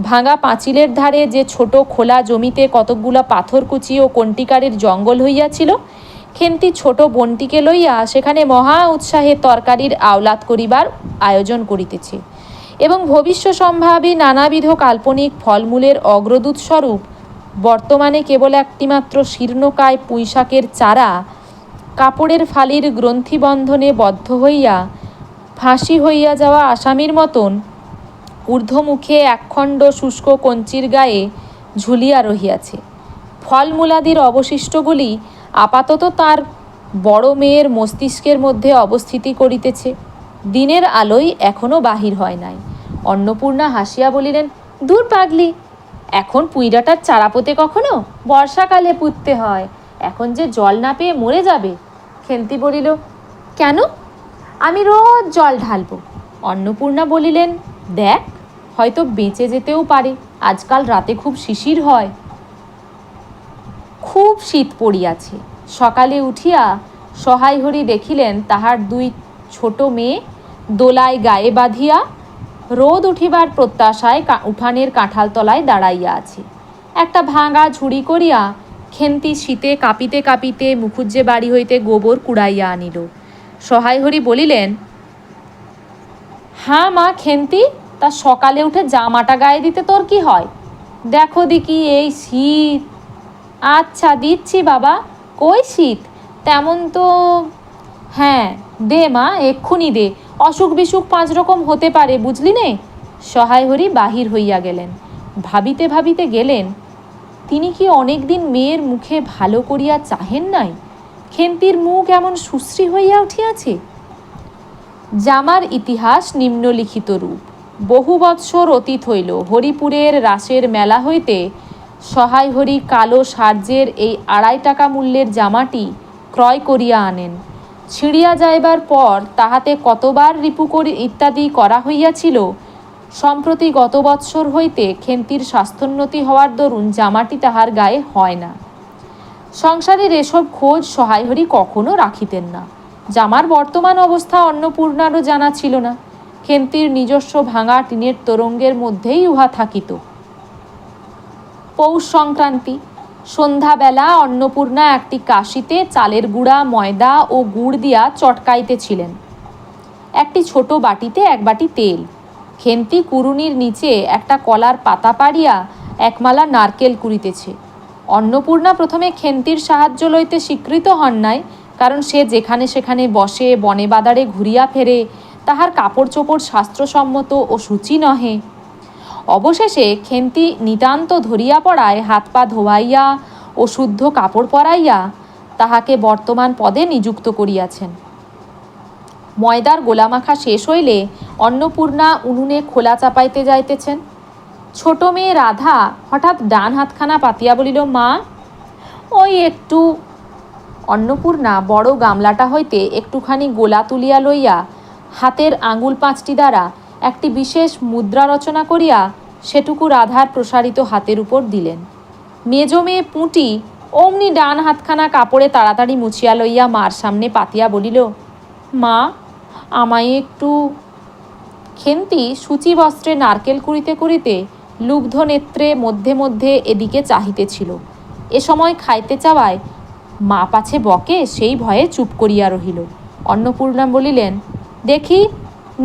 ভাঙা পাঁচিলের ধারে যে ছোট খোলা জমিতে কতকগুলা পাথরকুচি ও কণ্টিকারের জঙ্গল হইয়াছিল, খেন্তি ছোট বনটিকে লইয়া সেখানে মহা উৎসাহে তরকারির আওলাদ করিবার আয়োজন করিতেছে এবং ভবিষ্য সম্ভাবী নানাবিধ কাল্পনিক ফলমূলের অগ্রদূত স্বরূপ বর্তমানে কেবল একটিমাত্র শীর্ণকায় পুঁইশাকের চারা কাপড়ের ফালির গ্রন্থিবন্ধনে বদ্ধ হইয়া ফাঁসি হইয়া যাওয়া আসামির মতন ঊর্ধ্বমুখে একখণ্ড শুষ্ক কঞ্চির গায়ে ঝুলিয়া রহিয়াছে। ফলমূলাদির অবশিষ্টগুলি আপাতত তার বড় মেয়ের মস্তিষ্কের মধ্যে অবস্থিতি করিতেছে, দিনের আলোয় এখনও বাহির হয় নাই। অন্নপূর্ণা হাসিয়া বলিলেন, দূর পাগলি, এখন পুঁইডাটার চারা পোতে কখনো? বর্ষাকালে পুঁততে হয়, এখন যে জল না পেয়ে মরে যাবে। খেন্তি বলিল, কেন? আমি রোজ জল ঢালবো। অন্নপূর্ণা বলিলেন, দেখ, হয়তো বেঁচে যেতেও পারে, আজকাল রাতে খুব শিশির হয়। খুব শীত পড়িয়াছে। সকালে উঠিয়া সহায় হরি দেখিলেন তাহার 2 ছোট মেয়ে দোলায় গায়ে বাঁধিয়া রোদ উঠিবার প্রত্যাশায় উঠানের কাঁঠাল তলায় দাঁড়াইয়া আছে। একটা ভাঙা ঝুড়ি করিয়া খেন্তি শীতে কাঁপিতে কাঁপিতে মুখুজ্জে বাড়ি হইতে গোবর কুড়াইয়া আনিল। সহায় হরি বলিলেন, হ্যাঁ মা খেন্তি, তা সকালে উঠে জামাটা গায়ে দিতে তোর কি হয়? দেখো দেখি এই শীত। আচ্ছা দিচ্ছি বাবা, কই শীত? তেমন তো। হ্যাঁ দে মা, এক্ষুনি দে, অসুখ বিসুখ 5 রকম হতে পারে, বুঝলি নে। সহায় হরি বাহির হইয়া গেলেন। ভাবিতে ভাবিতে গেলেন, তিনি কি অনেক দিন মেয়ের মুখে ভালো করিয়া চাহেন নাই? খেন্তির মুখ এমন সুশ্রী হইয়া উঠিয়াছে। জামার ইতিহাস নিম্নলিখিত রূপ। বহু বৎসর অতীত হইল, হরিপুরের রাসের মেলা হইতে সহায় হরি কালো সার্জের এই 2.5 টাকা মূল্যের জামাটি ক্রয় করিয়া আনেন। ছিঁড়িয়া যাইবার পর তাহাতে কতবার রিপু করি ইত্যাদি করা হইয়াছিল। সম্প্রতি গত বৎসর হইতে খেন্তির স্বাস্থ্যোন্নতি হওয়ার দরুন জামাটি তাহার গায়ে হয় না। সংসারের এসব খোঁজ সহায় হরি কখনো রাখিতেন না। জামার বর্তমান অবস্থা অন্নপূর্ণারও জানা ছিল না। খেন্তির নিজস্ব ভাঙা টিনের তোরঙ্গের মধ্যেই উহা থাকিত। পৌষ সংক্রান্তি সন্ধ্যাবেলা অন্নপূর্ণা একটি কাশিতে চালের গুঁড়া, ময়দা ও গুড় দিয়া চটকাইতেছিলেন। একটি ছোট বাটিতে 1 বাটি তেল। খেন্তি কুরুনির নিচে একটা কলার পাতা পাড়িয়া একমালা নারকেল কুড়িতেছে। অন্নপূর্ণা প্রথমে খেন্তির সাহায্য লইতে স্বীকৃত হন নাই, কারণ সে যেখানে সেখানে বসে বনে বাদারে ঘুরিয়া ফেরে, তাহার কাপড় চোপড় শাস্ত্রসম্মত ও সূচি নহে। অবশেষে খেন্তি নিতান্ত ধরিয়া পড়ায় হাত পা ধোয়াইয়া ও শুদ্ধ কাপড় পরাইয়া তাহাকে বর্তমান পদে নিযুক্ত করিয়াছেন। ময়দার গোলামাখা শেষ হইলে অন্নপূর্ণা উনুনে খোলা চাপাইতে যাইতেছেন। ছোট মেয়ে রাধা হঠাৎ ডান হাতখানা পাতিয়া বলিল, মা ওই একটু। অন্নপূর্ণা বড় গামলাটা হইতে একটুখানি গোলা তুলিয়া লইয়া হাতের আঙুল 5টি দ্বারা একটি বিশেষ মুদ্রা রচনা করিয়া সেটুকু রাধার প্রসারিত হাতের উপর দিলেন। মেজ মেয়ে পুঁটি অমনি ডান হাতখানা কাপড়ে তাড়াতাড়ি মুছিয়া লইয়া মার সামনে পাতিয়া বলিল, মা আমায় একটু। খেন্তি সূচি বস্ত্রে নারকেল কুড়িতে কুড়িতে লুব্ধ নেত্রে মধ্যে মধ্যে এদিকে চাহিতেছিল। এ সময় খাইতে চাওয়ায় মা পাছে বকে, সেই ভয়ে চুপ করিয়া রহিল। অন্নপূর্ণা বলিলেন, দেখি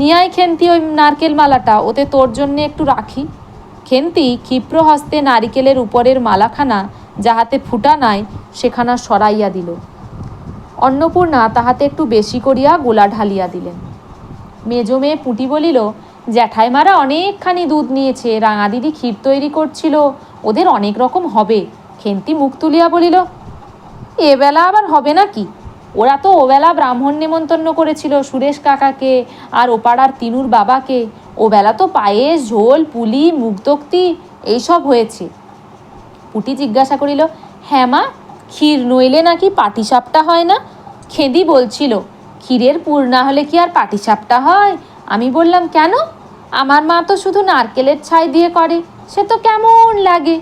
নিয়াই খেন্তি ওই নারকেল মালাটা, ওতে তোর জন্যে একটু রাখি। খেন্তি ক্ষিপ্র হস্তে নারিকেলের উপরের মালাখানা যাহাতে ফুটা নাই সেখানা সরাইয়া দিল। অন্নপূর্ণা তাহাতে একটু বেশি করিয়া গোলা ঢালিয়া দিলেন। মেজ মেয়ে পুঁটি বলিল, জ্যাঠাইমারা অনেকখানি দুধ নিয়েছে, রাঙা দিদি ক্ষীর তৈরি করছিল, ওদের অনেক রকম হবে। খেন্তি মুখ তুলিয়া বলিল, এবেলা আবার হবে নাকি? ওরা তো ওবেলা ব্রাহ্মণ নেমন্তন্ন করেছিল, সুরেশ কাকাকে আর ওপাড়ার তিনুর বাবাকে। ওবেলা তো পায়েস, ঝোল, পুলি, মুগতক্তি এইসব হয়েছে। পুটি জিজ্ঞাসা করিল, হ্যাঁ মা, ক্ষীর নইলে নাকি পাটিসাপটা হয় না? খেদি বলছিল, ক্ষীরের পুর না হলে কি আর পাটিসাপটা হয়? আমি বললাম, কেন? আমার মা তো শুধু নারকেলের ছাই দিয়ে করে, সে তো কেমন লাগে।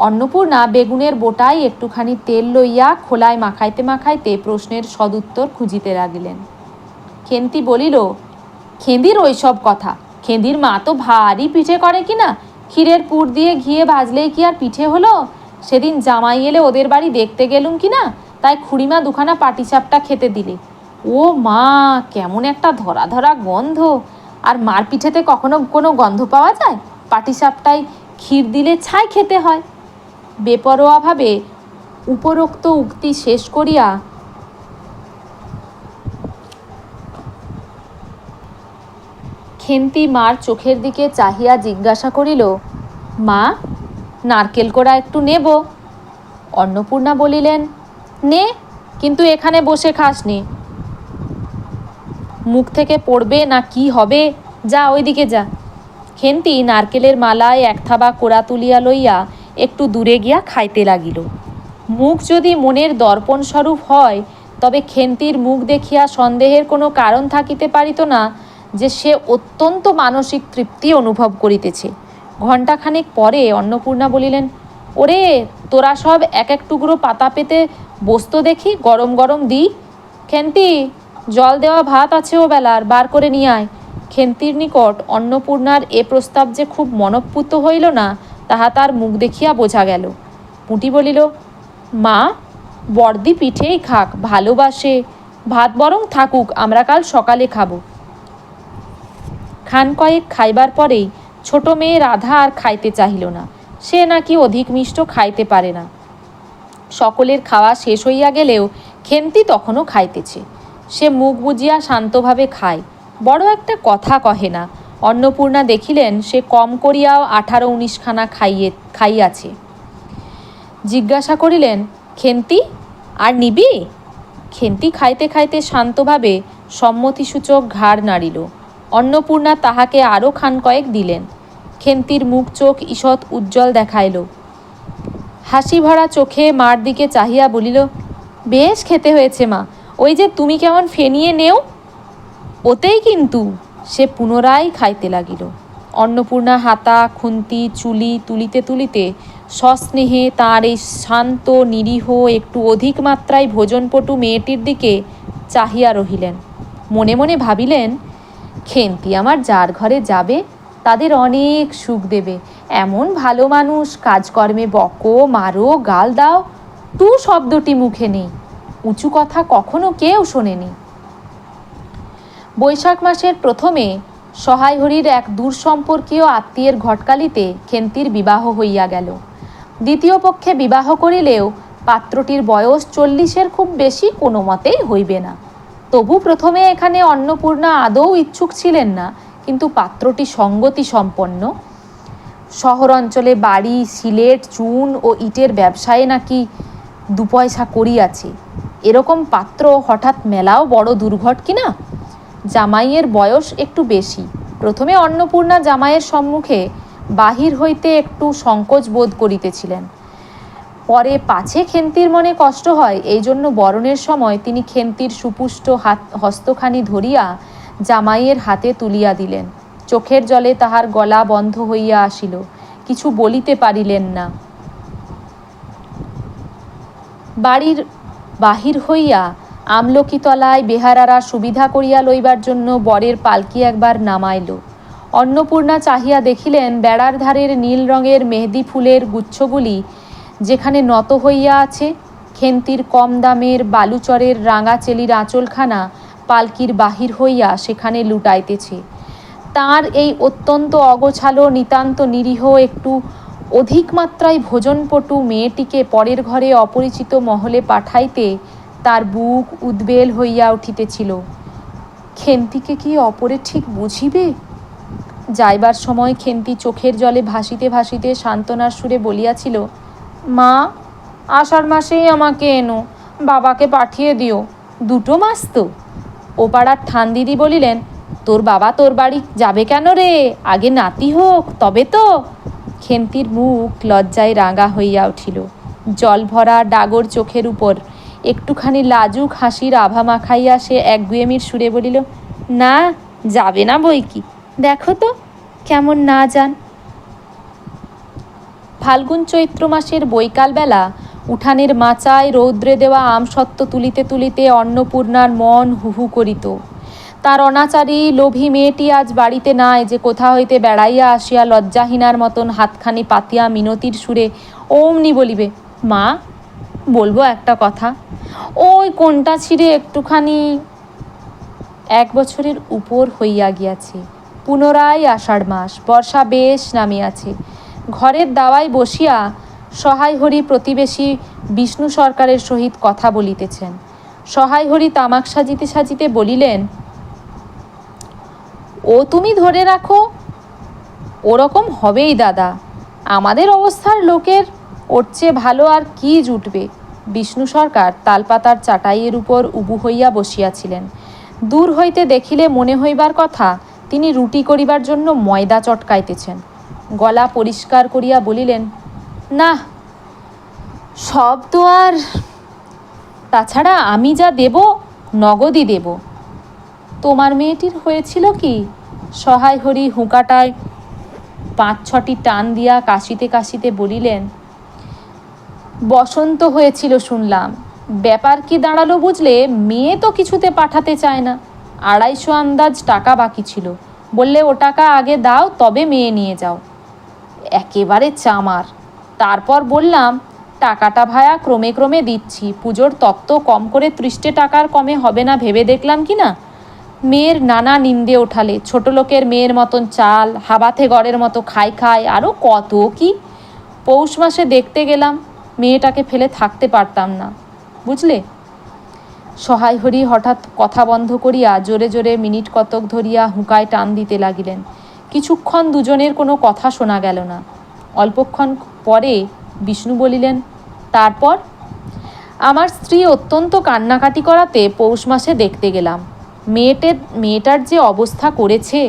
অন্নপূর্ণা বেগুনের বোটায় একটুখানি তেল লইয়া খোলায় মাখাইতে মাখাইতে প্রশ্নের সদুত্তর খুঁজিতে লাগিলেন। খেন্তি বলিল, খেঁদির ওইসব কথা, খেঁদির মা তো ভারী পিঠে করে কিনা, ক্ষীরের পুর দিয়ে ঘিয়ে ভাজলেই কি আর পিঠে হলো? সেদিন জামাই এলে ওদের বাড়ি দেখতে গেলুম কিনা, তাই খুড়িমা দুখানা পাটিসাপটা খেতে দিলে। ও মা, কেমন একটা ধরা ধরা গন্ধ! আর মার পিঠেতে কখনো কোনো গন্ধ পাওয়া যায়? পাটিসাপটায় ক্ষীর দিলে ছাই খেতে হয়। বেপরোয়াভাবে উপরোক্ত উক্তি শেষ করিয়া খেন্তি মার চোখের দিকে চাহিয়া জিজ্ঞাসা করিল, মা, নারকেল কোড়া একটু নেব? অন্নপূর্ণা বলিলেন, নে, কিন্তু এখানে বসে খাস নে, মুখ থেকে পড়বে না কি হবে, যা ওইদিকে যা। খেন্তি নারকেলের মালায় এক থাবা কোড়া তুলিয়া লইয়া একটু দূরে গিয়া খাইতে লাগিল। মুখ যদি মনের দর্পণ স্বরূপ হয়, তবে খেন্তির মুখ দেখিয়া সন্দেহের কোনো কারণ থাকিতে পারিত না যে সে অত্যন্ত মানসিক তৃপ্তি অনুভব করিতেছে। ঘণ্টাখানেক পরে অন্নপূর্ণা বলিলেন, ওরে, তোরা সব এক এক টুকরো পাতা পেতে বসতো দেখি, গরম গরম দিই। খেন্তি, জল দেওয়া ভাত আছে ও বেলার, বার করে নিয়ে আয়। খেন্তির নিকট অন্নপূর্ণার এ প্রস্তাব যে খুব মনঃপূত হইল না, তাহা তার মুখ দেখিয়া বোঝা গেল। পুঁটি বলিল, মা, বর্দি পিঠেই খাক, ভালোবাসে, ভাত বরং থাকুক, আমরা কাল সকালে খাবো। খান কয়েক খাইবার পরেই ছোট মেয়ে রাধা আর খাইতে চাহিল না। সে নাকি অধিক মিষ্ট খাইতে পারে না। সকলের খাওয়া শেষ হইয়া গেলেও খেন্তি তখনও খাইতেছে। সে মুখ বুজিয়া শান্তভাবে খায়, বড় একটা কথা কহে না। অন্নপূর্ণা দেখিলেন সে কম করিয়াও 18-19 খানা খাইয়াছে। জিজ্ঞাসা করিলেন, খেন্তি, আর নিবি? খেন্তি খাইতে খাইতে শান্তভাবে সম্মতিসূচক ঘাড় নাড়িল। অন্নপূর্ণা তাহাকে আরও খান কয়েক দিলেন। খেন্তির মুখ চোখ ঈষৎ উজ্জ্বল দেখাইল। হাসি ভরা চোখে মার দিকে চাহিয়া বলিল, বেশ খেতে হয়েছে মা, ওই যে তুমি কেমন ফেনিয়ে নেও, ওতেই কিন্তু। সে পুনরায় খাইতে লাগিল। অন্নপূর্ণা হাতা খুন্তি চুলি তুলিতে তুলিতে সস্নেহে তাঁর এই শান্ত নিরীহ একটু অধিক মাত্রায় ভোজনপটু মেয়েটির দিকে চাহিয়া রহিলেন। মনে মনে ভাবিলেন, খেন্তি আমার যার ঘরে যাবে তাদের অনেক সুখ দেবে, এমন ভালো মানুষ, কাজকর্মে বকো, মারো, গাল দাও, তু শব্দটি মুখে নেই, উঁচু কথা কখনো কেউ শোনেনি। বৈশাখ মাসের প্রথমে সহায়হরির এক দূরসম্পর্কীয় আত্মীয়ের ঘটকালিতে খেন্তির বিবাহ হইয়া গেল। দ্বিতীয় পক্ষে বিবাহ করিলেও পাত্রটির বয়স 40-এর খুব বেশি কোনো মতেই হইবে না। তবু প্রথমে এখানে অন্নপূর্ণা আদৌ ইচ্ছুক ছিলেন না, কিন্তু পাত্রটি সঙ্গতি সম্পন্ন। শহর অঞ্চলে বাড়ি, সিলেট, চুন ও ইটের ব্যবসায়ে নাকি 2 পয়সা করিয়াছে। এরকম পাত্র হঠাৎ মেলাও বড় দুর্ঘট কিনা। জামাইয়ের বয়স একটু বেশি। প্রথমে অন্নপূর্ণা জামাইয়ের সম্মুখে বাহির হইতে একটু সংকোচ বোধ করিতেছিলেন। পরে পাছে খেন্তির মনে কষ্ট হয়, এই জন্য বরণের সময় তিনি খেন্তির সুপুষ্ট হস্তখানি ধরিয়া জামাইয়ের হাতে তুলিয়া দিলেন। চোখের জলে তাহার গলা বন্ধ হইয়া আসিল, কিছু বলিতে পারিলেন না। বাড়ির বাহির হইয়া আমলকিতলায় বেহারারা সুবিধা করিয়া লইবার জন্য বরের পালকি একবার নামাইল। অন্নপূর্ণা চাহিয়া দেখিলেন বেড়ার ধারের নীল রঙের মেহেদি ফুলের গুচ্ছগুলি যেখানে নত হইয়া আছে, খেন্তির কম দামের বালুচরের রাঙা চেলির আঁচলখানা পালকির বাহির হইয়া সেখানে লুটাইতেছে। তার এই অত্যন্ত অগোছালো, নিতান্ত নিরীহ, একটু অধিক মাত্রায় ভোজনপটু মেয়েটিকে পরের ঘরে অপরিচিত মহলে পাঠাইতে তার বুক উদ্বেল হইয়া উঠিতেছিল। খেন্তিকে কি অপরে ঠিক বুঝিবে? যাইবার সময় খেন্তি চোখের জলে ভাসিতে ভাসিতে সান্ত্বনার সুরে বলিয়াছিল, মা, আষাঢ় মাসেই আমাকে এনো, বাবাকে পাঠিয়ে দিও, 2 মাস তো। ও পাড়ার ঠান দিদি বলিলেন, তোর বাবা তোর বাড়ি যাবে কেন রে, আগে নাতি হোক তবে তো। খেন্তির মুখ লজ্জায় রাঙা হইয়া উঠিল। জল ভরা ডাগর চোখের উপর একটুখানি লাজুক হাসির আভা মাখাইয়া সে একগুয়েমির সুরে বলিল, না, যাবে না বই কি, দেখো তো কেমন না যান। ফাল্গুন চৈত্র মাসের বৈকালবেলা উঠানের মাচায় রৌদ্রে দেওয়া আমসত্ত্ব তুলিতে তুলিতে অন্নপূর্ণার মন হুহু করিত। তার অনাচারী লোভী মেয়েটি আজ বাড়িতে নাই, যে কোথা হইতে বেড়াইয়া আসিয়া লজ্জাহীনার মতন হাতখানি পাতিয়া মিনতির সুরে অমনি বলিবে, মা, বলবো একটা কথা, ওই কোনটা ছিঁড়ে একটুখানি। 1 বছরের উপর হইয়া গিয়াছে। পুনরায় আষাঢ় মাস, বর্ষা বেশ নামিয়াছে। ঘরের দাওয়ায় বসিয়া সহায় হরি প্রতিবেশী বিষ্ণু সরকারের সহিত কথা বলিতেছেন। সহায় হরি তামাক সাজিতে সাজিতে বলিলেন, ও তুমি ধরে রাখো, ওরকম হবেই দাদা। আমাদের অবস্থার লোকের ওর চেয়ে ভালো আর কি জুটবে। বিষ্ণু সরকার তালপাতার চাটাইয়ের উপর উবু হইয়া বসিয়াছিলেন। দূর হইতে দেখিলে মনে হইবার কথা তিনি রুটি করিবার জন্য ময়দা চটকাইতেছেন। গলা পরিষ্কার করিয়া বলিলেন, না, সব তো আর, তাছাড়া আমি যা দেব নগদই দেব। তোমার মেয়েটির হয়েছিল কি? সহায় হরি হুঁকাটায় 5-6টি টান দিয়া কাশিতে কাশিতে বলিলেন, বসন্ত হয়েছিল শুনলাম। ব্যাপার কি দাঁড়ালো বুঝলে, মেয়ে তো কিছুতে পাঠাতে চায় না। 250 আন্দাজ টাকা বাকি ছিল, বললে ও টাকা আগে দাও তবে মেয়ে নিয়ে যাও। একেবারে চামার। তারপর বললাম, টাকাটা ভায়া ক্রমে ক্রমে দিচ্ছি, পুজোর তত্ত্ব কম করে 30 টাকার কমে হবে না ভেবে দেখলাম কি না। মেয়ের নানা নিন্দে ওঠালে, ছোট লোকের মেয়ের মতন চাল, হাবাথে গড়ের মতো খাই খাই, আরও কত কি। পৌষ মাসে দেখতে গেলাম, মেয়েটাকে ফেলে থাকতে পারতাম না, বুঝলে। সহায় হরি হঠাৎ কথা বন্ধ করিয়া জোরে জোরে মিনিট কতক ধরিয়া হুঁকায় টান দিতে লাগিলেন। কিছুক্ষণ দুজনের কোনো কথা শোনা গেল না। অল্পক্ষণ পরে বিষ্ণু বলিলেন, তারপর? আমার স্ত্রী অত্যন্ত কান্নাকাটি করাতে পৌষ মাসে দেখতে গেলাম। মেয়েটার যে অবস্থা করেছে,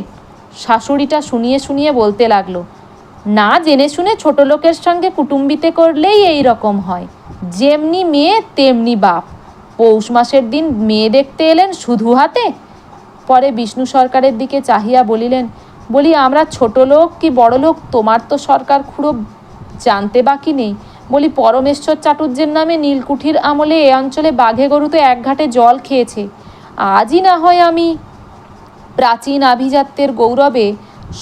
শাশুড়িটা শুনিয়ে শুনিয়ে বলতে লাগলো, না জেনে শুনে ছোট লোকের সঙ্গে কুটুম্বিতে করলেই এই রকম হয়, যেমনি মেয়ে তেমনি বাপ। পৌষ মাসের দিন মেয়ে দেখতে এলেন শুধু হাতে। পরে বিষ্ণু সরকারের দিকে চাহিয়া বলিলেন, বলি, আমরা ছোট লোক কি বড় লোক তোমার তো সরকার খুঁড়ো জানতে বাকি নেই। বলি, পরমেশ্বর চাটুর্যের নামে নীলকুঠির আমলে এ অঞ্চলে বাঘে গরুতে 1 ঘাটে জল খেয়েছে। আজই না হয় আমি। প্রাচীন আভিজাত্যের গৌরবে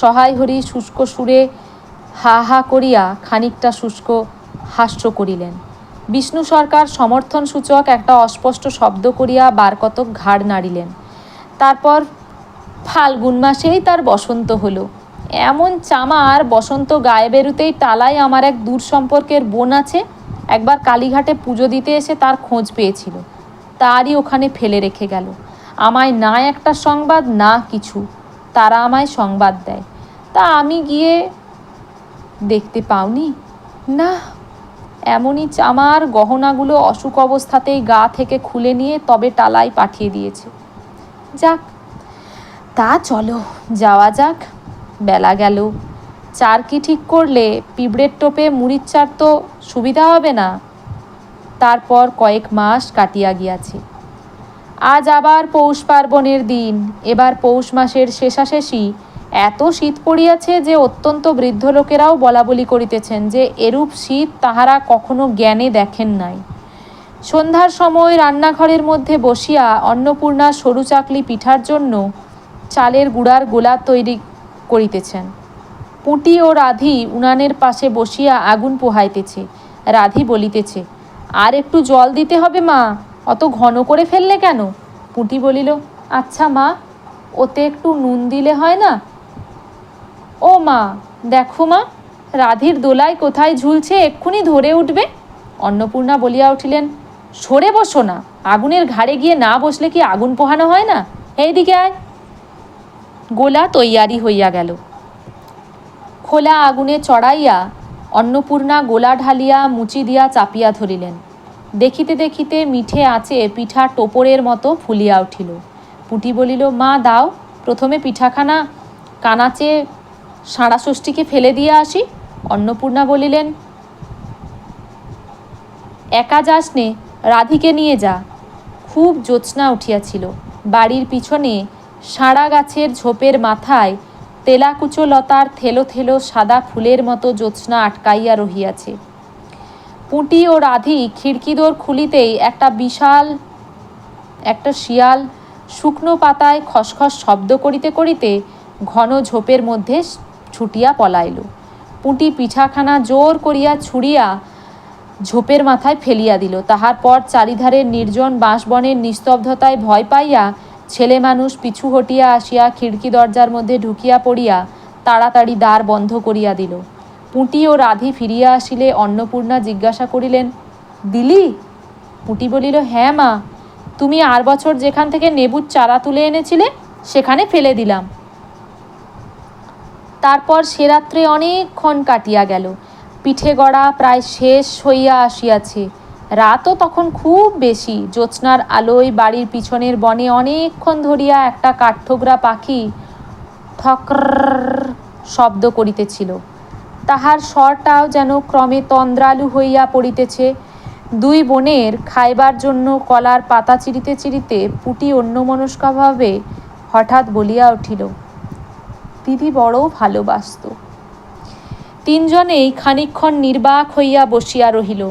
সহায় হরি শুষ্ক সুরে হা হা করিয়া খানিকটা শুষ্ক হাস্য করিলেন। বিষ্ণু সরকার সমর্থনসূচক একটা অস্পষ্ট শব্দ করিয়া বার কতক ঘাড় নাড়িলেন। তারপর, ফাল্গুন মাসেই তার বসন্ত হলো। এমন চামার, বসন্ত গায়ে বেরুতেই টালায় আমার এক দূর সম্পর্কের বোন আছে, একবার কালীঘাটে পুজো দিতে এসে তার খোঁজ পেয়েছিল, তারই ওখানে ফেলে রেখে গেল। আমায় না একটা সংবাদ না কিছু, তারা আমায় সংবাদ দেয়, তা আমি গিয়ে দেখতে পাওনি। না, এমনই চামার, গহনাগুলো অসুখ অবস্থাতেই গা থেকে খুলে নিয়ে তবে টালায় পাঠিয়ে দিয়েছে। যাক, তা চলো যাওয়া যাক। বেলা গেল। চার কি ঠিক করলে পিঁপড়ের টোপে মুড়ির চার তো সুবিধা হবে না। তারপর কয়েক মাস কাটিয়া গিয়াছে। আজ আবার পৌষ পার্বণের দিন। এবার পৌষ মাসের শেষাশেষি এত শীত পড়িয়াছে যে অত্যন্ত বৃদ্ধ লোকেরাও বলাবলি করিতেছেন যে এরূপ শীত তাহারা কখনো জ্ঞানে দেখেন নাই। সন্ধ্যার সময় রান্নাঘরের মধ্যে বসিয়া অন্নপূর্ণা সরু চাকলি পিঠার জন্য চালের গুঁড়ার গোলা তৈরি করিতেছেন। পুঁটি ও রাধি উনানের পাশে বসিয়া আগুন পোহাইতেছে। রাধি বলিতেছে, আর একটু জল দিতে হবে মা, অত ঘন করে ফেললে কেন? পুঁটি বলিল, আচ্ছা মা, ওতে একটু নুন দিলে হয় না? ও মা, দেখো মা, রাধির দোলায় কোথায় ঝুলছে, এক্ষুনি ধরে উঠবে। অন্নপূর্ণা বলিয়া উঠিলেন, সরে বসো না, আগুনের ঘাড়ে গিয়ে না বসলে কি আগুন পোহানো হয় না? এইদিকে আয়। গোলা তৈয়ারি হইয়া গেল। খোলা আগুনে চড়াইয়া অন্নপূর্ণা গোলা ঢালিয়া মুচি দিয়া চাপিয়া ধরিলেন। দেখিতে দেখিতে মিঠে আঁচে পিঠা টোপরের মতো ফুলিয়া উঠিল। পুঁটি বলিল, মা দাও, প্রথমে পিঠাখানা কানাচে সাঁড়া ষষ্ঠীকে ফেলে দিয়ে আসি। অন্নপূর্ণা বলিলেন, একা যাস নে, রাধিকে নিয়ে যা। খুব জ্যোৎস্না উঠিয়াছিল। বাড়ির পিছনে সাঁড়া গাছের ঝোপের মাথায় তেলাকুচো লতার থেলো থেলো সাদা ফুলের মতো জ্যোৎস্না আটকাইয়া রহিয়াছে। পুঁটি ও রাধি খিড়কি দোর খুলিতেই একটা শিয়াল শুকনো পাতায় খসখস শব্দ করিতে করিতে ঘন ঝোপের মধ্যে ছুটিয়া পলাইল। পুঁটি পিঠাখানা জোর করিয়া ছুঁড়িয়া ঝোপের মাথায় ফেলিয়া দিল। তাহার পর চারিধারের নির্জন বাঁশবনের নিস্তব্ধতায় ভয় পাইয়া ছেলে মানুষ পিছু হটিয়া আসিয়া খিড়কি দরজার মধ্যে ঢুকিয়া পড়িয়া তাড়াতাড়ি দ্বার বন্ধ করিয়া দিল। পুঁটি ও রাধি ফিরিয়া আসিলে অন্নপূর্ণা জিজ্ঞাসা করিলেন, দিলি? পুঁটি বলিল, হ্যাঁ মা, তুমি আর বছর যেখান থেকে নেবুর চারা তুলে এনেছিলে সেখানে ফেলে দিলাম। তারপর সে রাত্রে অনেকক্ষণ কাটিয়া গেল। পিঠে গড়া প্রায় শেষ হইয়া আসিয়াছে। রাতও তখন খুব বেশি। জ্যোৎস্নার আলোয় বাড়ির পিছনের বনে অনেকক্ষণ ধরিয়া একটা কাঠঠোকরা পাখি ঠকর শব্দ করিতেছিল। তাহার স্বরটাও যেন ক্রমে তন্দ্রালু হইয়া পড়িতেছে। দুই বোনের খাইবার জন্য কলার পাতা চিরিতে চিরিতে পুঁটি অন্যমনস্কভাবে হঠাৎ বলিয়া উঠিল, দিদি বড় ভালোবাসত। তিনজনেই খানিকক্ষণ নির্বাক হইয়া বসিয়া রহিল।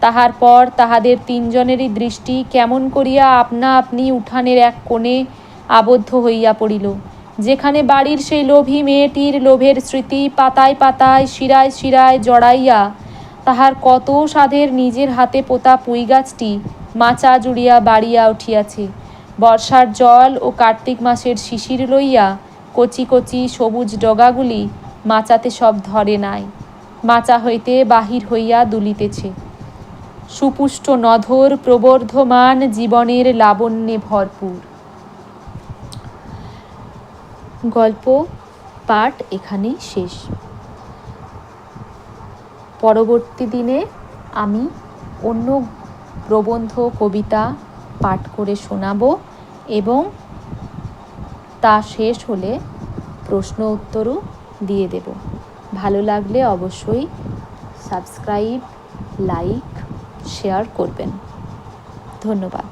তাহার পর তাহাদের তিনজনেরই দৃষ্টি কেমন করিয়া আপনা আপনি উঠানের এক কোণে আবদ্ধ হইয়া পড়িল, যেখানে বাড়ির সেই লোভী মেয়েটির লোভের স্মৃতি পাতায় পাতায় শিরায় শিরায় জড়াইয়া তাহার কত সাধের নিজের হাতে পোতা পুঁই গাছটি মাচা জুড়িয়া বাড়িয়া উঠিয়াছে। বর্ষার জল ও কার্তিক মাসের শিশির লইয়া কচি কচি সবুজ ডগাগুলি মাচাতে সব ধরে নাই, মাচা হইতে বাহির হইয়া দুলিতেছে। সুপুষ্ট নধর প্রবর্ধমান জীবনের লাবণ্যে ভরপুর। গল্প পাঠ এখানেই শেষ। পরবর্তী দিনে আমি অন্য প্রবন্ধ কবিতা পাঠ করে শোনাবো এবং তা শেষ হলে প্রশ্ন উত্তরও দিয়ে দেব। ভালো লাগলে অবশ্যই সাবস্ক্রাইব, লাইক, শেয়ার করবেন। ধন্যবাদ।